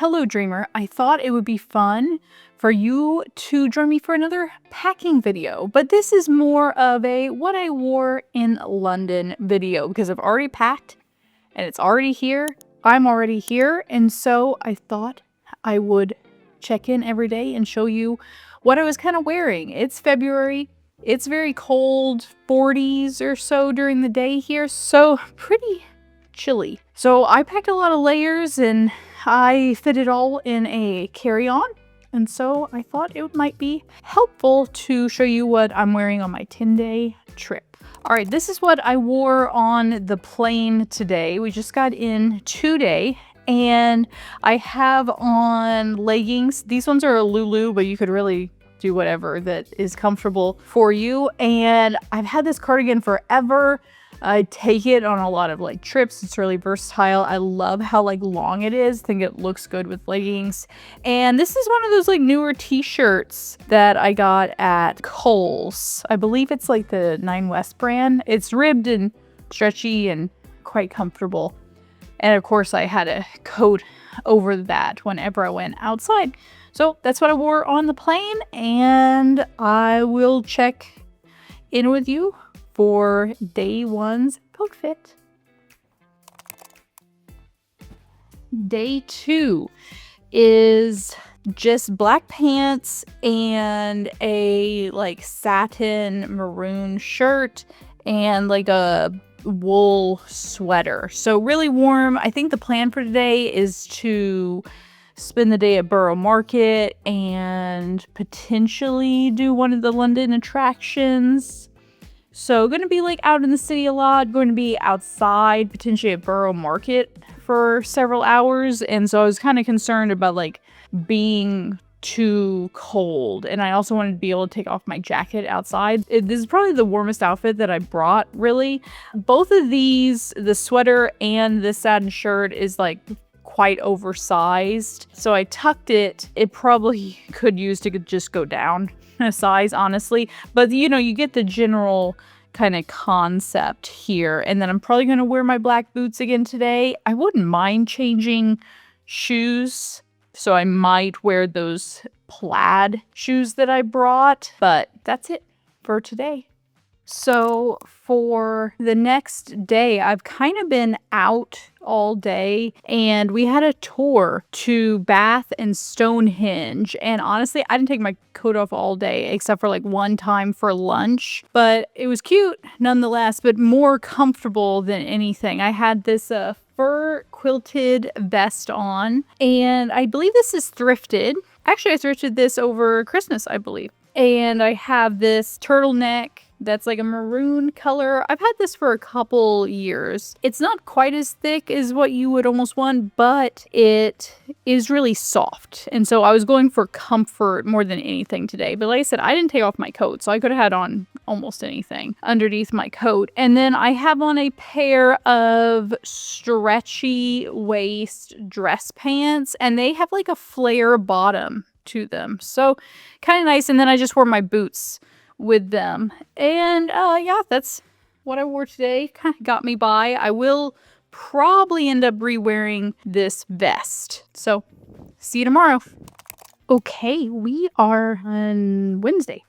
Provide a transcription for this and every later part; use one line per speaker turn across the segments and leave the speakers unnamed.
Hello dreamer, I thought it would be fun for you to join me for another packing video, but this is more of a what I wore in London video because I've already packed and it's already here. I'm already here, and so I thought I would check in every day and show you what I was kind of wearing. It's February. It's very cold, 40s or so during the day here, so pretty chilly. So I packed a lot of layers and I fit it all in a carry-on. And so I thought it might be helpful to show you what I'm wearing on my 10-day trip. All right, this is what I wore on the plane today. We just got in today. And I have on leggings. These ones are a Lulu, but you could really do whatever that is comfortable for you. And I've had this cardigan forever. I take it on a lot of trips. It's really versatile. I love how long it is. I think it looks good with leggings. And this is one of those newer t-shirts that I got at Kohl's. I believe it's the Nine West brand. It's ribbed and stretchy and quite comfortable. And of course I had a coat over that whenever I went outside. So that's what I wore on the plane, and I will check in with you for day one's outfit. Day two is just black pants and a satin maroon shirt and a wool sweater. So really warm. I think the plan for today is to spend the day at Borough Market and potentially do one of the London attractions. So going to be out in the city a lot, going to be outside, potentially at Borough Market for several hours. And so I was kind of concerned about being too cold. And I also wanted to be able to take off my jacket outside. This is probably the warmest outfit that I brought, really. Both of these, the sweater and the satin shirt, is quite oversized. So I tucked it. It probably could use to just go down a size, honestly. But you get the general kind of concept here. And then I'm probably going to wear my black boots again today. I wouldn't mind changing shoes. So I might wear those plaid shoes that I brought. But that's it for today. So for the next day, I've kind of been out all day, and we had a tour to Bath and Stonehenge. And honestly, I didn't take my coat off all day except for one time for lunch, but it was cute nonetheless, but more comfortable than anything. I had this fur quilted vest on, and I believe this is thrifted. Actually, I thrifted this over Christmas, I believe. And I have this turtleneck that's a maroon color. I've had this for a couple years. It's not quite as thick as what you would almost want, but it is really soft. And so I was going for comfort more than anything today. But like I said, I didn't take off my coat, so I could have had on almost anything underneath my coat. And then I have on a pair of stretchy waist dress pants, and they have a flare bottom to them. So kind of nice. And then I just wore my boots with them. And yeah, that's what I wore today. Kind of got me by. I will probably end up re-wearing this vest. So see you tomorrow. Okay, we are on Wednesday.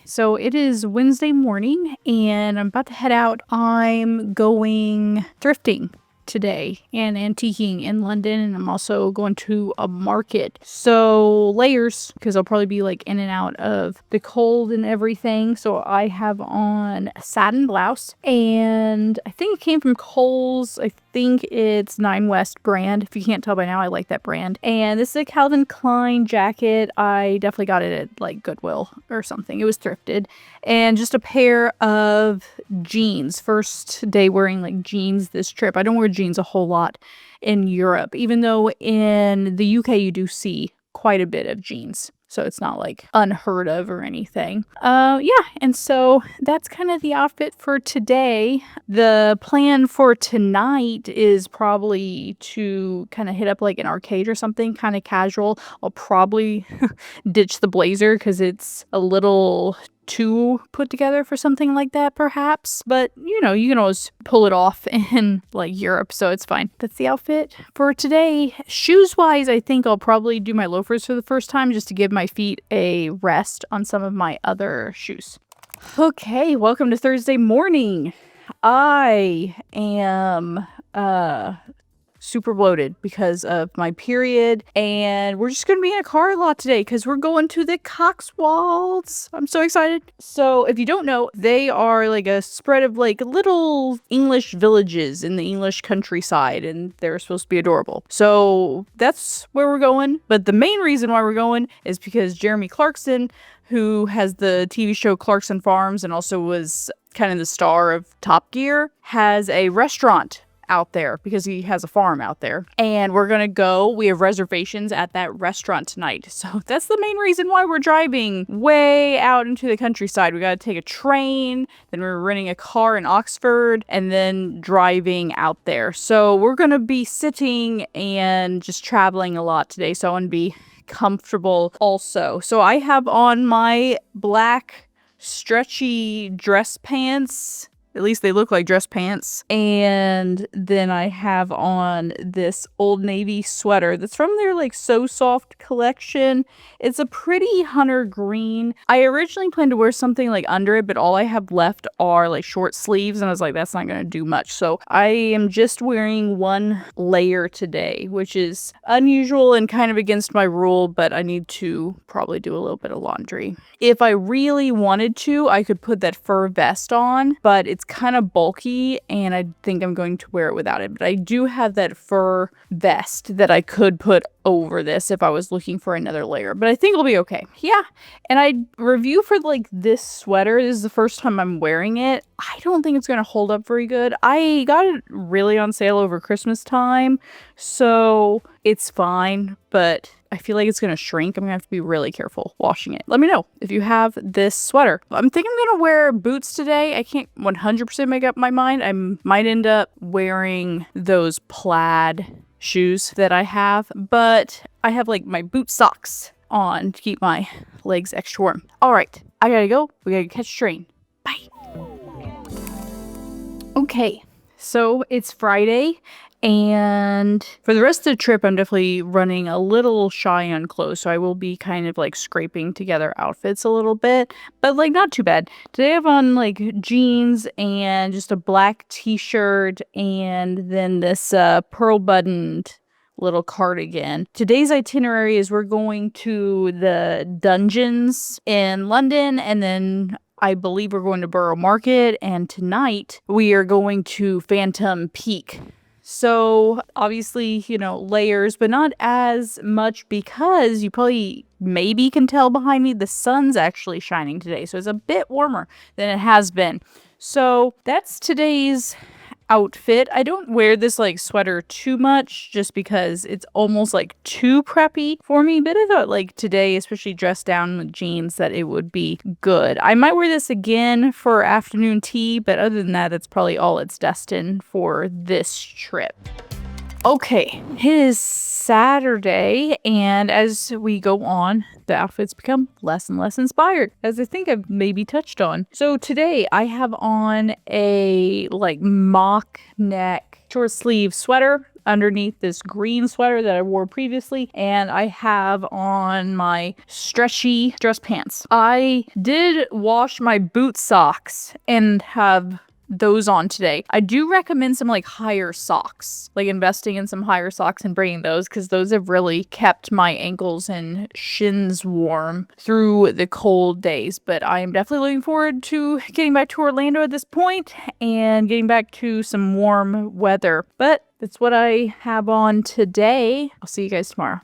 So it is Wednesday morning and I'm about to head out. I'm going thrifting today and antiquing in London, and I'm also going to a market. So layers, because I'll probably be in and out of the cold and everything. So I have on a satin blouse, and I think it came from Kohl's. I think it's Nine West brand. If you can't tell by now, I like that brand. And this is a Calvin Klein jacket. I definitely got it at Goodwill or something. It was thrifted. And just a pair of jeans. First day wearing jeans this trip. I don't wear jeans a whole lot in Europe, even though in the UK you do see quite a bit of jeans. So it's not unheard of or anything. Yeah, and so that's kind of the outfit for today. The plan for tonight is probably to kind of hit up an arcade or something, kind of casual. I'll probably ditch the blazer because it's a little too put together for something like that, perhaps. But, you know, you can always pull it off in like Europe, so it's fine. That's the outfit for today. Shoes-wise, I think I'll probably do my loafers for the first time just to give my feet a rest on some of my other shoes. Okay, welcome to Thursday morning. I am super bloated because of my period, and we're just gonna be in a car a lot today because we're going to the Cotswolds. I'm so excited. So if you don't know, they are like a spread of like little English villages in the English countryside, and they're supposed to be adorable. So that's where we're going. But the main reason why we're going is because Jeremy Clarkson, who has the TV show Clarkson Farms and also was kind of the star of Top Gear, has a restaurant out there because he has a farm out there, and we're gonna go. We have reservations at that restaurant tonight, so that's the main reason why we're driving way out into the countryside. We gotta take a train, then we're renting a car in Oxford, and then driving out there. So we're gonna be sitting and just traveling a lot today, so I want to be comfortable also. So I have on my black stretchy dress pants. At least they look like dress pants. And then I have on this Old Navy sweater that's from their like So Soft collection. It's a pretty hunter green. I originally planned to wear something like under it, but all I have left are like short sleeves, and I was like, that's not gonna do much. So I am just wearing one layer today, which is unusual and kind of against my rule, but I need to probably do a little bit of laundry. If I really wanted to, I could put that fur vest on, but it's kind of bulky and I think I'm going to wear it without it. But I do have that fur vest that I could put over this if I was looking for another layer, but I think it'll be okay. Yeah. And I review for like this sweater. This is the first time I'm wearing it. I don't think it's going to hold up very good. I got it really on sale over Christmas time, so it's fine, but I feel like it's going to shrink. I'm going to have to be really careful washing it. Let me know if you have this sweater. I'm thinking I'm going to wear boots today. I can't 100% make up my mind. I might end up wearing those plaid shoes that I have, but I have like my boot socks on to keep my legs extra warm. All right, I gotta go. We gotta catch a train. Bye. Okay, so it's Friday, and for the rest of the trip, I'm definitely running a little shy on clothes, so I will be kind of like scraping together outfits a little bit, but like not too bad. Today I have on like jeans and just a black t-shirt, and then this pearl buttoned little cardigan. Today's itinerary is we're going to the dungeons in London, and then I believe we're going to Borough Market, and tonight we are going to Phantom Peak. So obviously, you know, layers, but not as much because you probably maybe can tell behind me the sun's actually shining today. So it's a bit warmer than it has been. So that's today's outfit. I don't wear this like sweater too much just because it's almost like too preppy for me, but I thought like today, especially dressed down with jeans, that it would be good. I might wear this again for afternoon tea, but other than that, that's probably all it's destined for this trip. Okay, it is Saturday, and as we go on, the outfits become less and less inspired, as I think I've maybe touched on. So today I have on a like mock neck short sleeve sweater underneath this green sweater that I wore previously, and I have on my stretchy dress pants. I did wash my boot socks and have those on today. I do recommend some like higher socks, like investing in some higher socks and bringing those, because those have really kept my ankles and shins warm through the cold days. But I am definitely looking forward to getting back to Orlando at this point and getting back to some warm weather. But that's what I have on today. I'll see you guys tomorrow.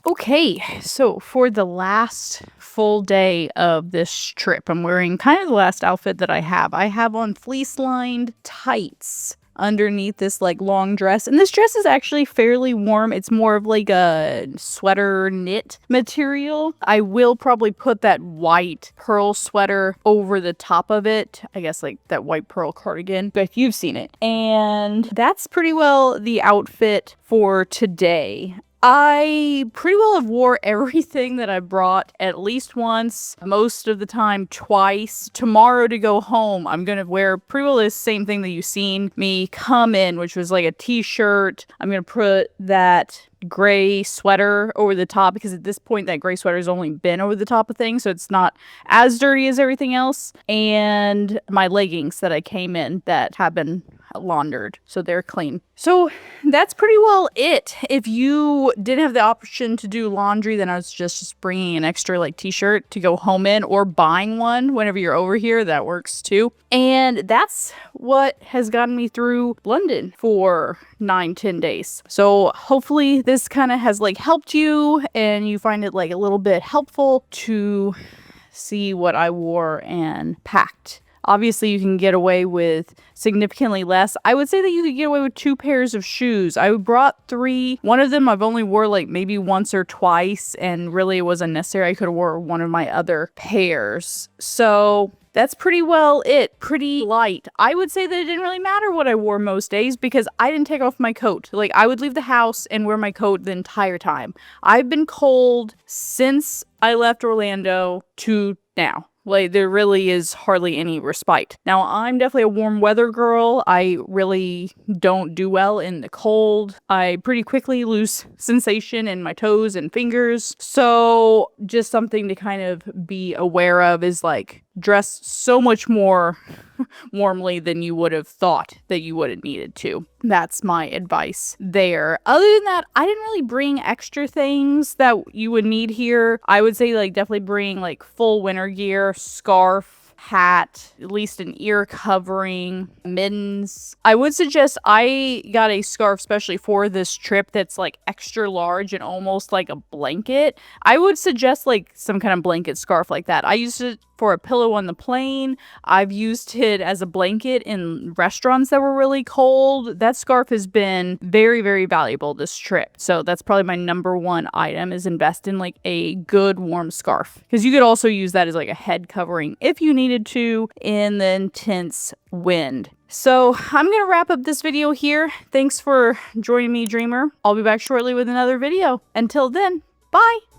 Okay, so for the last full day of this trip, I'm wearing kind of the last outfit that I have. I have on fleece-lined tights underneath this like long dress, and this dress is actually fairly warm. It's more of like a sweater knit material. I will probably put that white pearl sweater over the top of it. I guess like that white pearl cardigan, but you've seen it. And that's pretty well the outfit for today. I pretty well have wore everything that I brought at least once, most of the time twice. Tomorrow to go home, I'm gonna wear pretty well the same thing that you've seen me come in, which was like a t-shirt. I'm gonna put that gray sweater over the top because at this point that gray sweater has only been over the top of things, so it's not as dirty as everything else. And my leggings that I came in that have been laundered, so they're clean. So that's pretty well it. If you didn't have the option to do laundry, then I was just bringing an extra like t-shirt to go home in, or buying one whenever you're over here. That works too. And that's what has gotten me through London for 9-10 days. So hopefully this kind of has like helped you and you find it like a little bit helpful to see what I wore and packed. Obviously, you can get away with significantly less. I would say that you could get away with 2 pairs of shoes. I brought 3. One of them I've only wore like maybe once or twice, and really it was unnecessary. I could have wore one of my other pairs. So that's pretty well it. Pretty light. I would say that it didn't really matter what I wore most days because I didn't take off my coat. Like, I would leave the house and wear my coat the entire time. I've been cold since I left Orlando to now. Like, there really is hardly any respite. Now, I'm definitely a warm weather girl. I really don't do well in the cold. I pretty quickly lose sensation in my toes and fingers. So just something to kind of be aware of is like, dress so much more warmly than you would have thought that you would have needed to. That's my advice there. Other than that, I didn't really bring extra things that you would need here. I would say like definitely bring like full winter gear, scarf, hat, at least an ear covering, mittens. I would suggest, I got a scarf especially for this trip that's like extra large and almost like a blanket. I would suggest like some kind of blanket scarf like that. I used it for a pillow on the plane. I've used it as a blanket in restaurants that were really cold. That scarf has been very, very valuable this trip. So that's probably my number one item, is invest in like a good warm scarf. Because you could also use that as like a head covering if you needed to in the intense wind. So I'm going to wrap up this video here. Thanks for joining me, Dreamer. I'll be back shortly with another video. Until then, bye!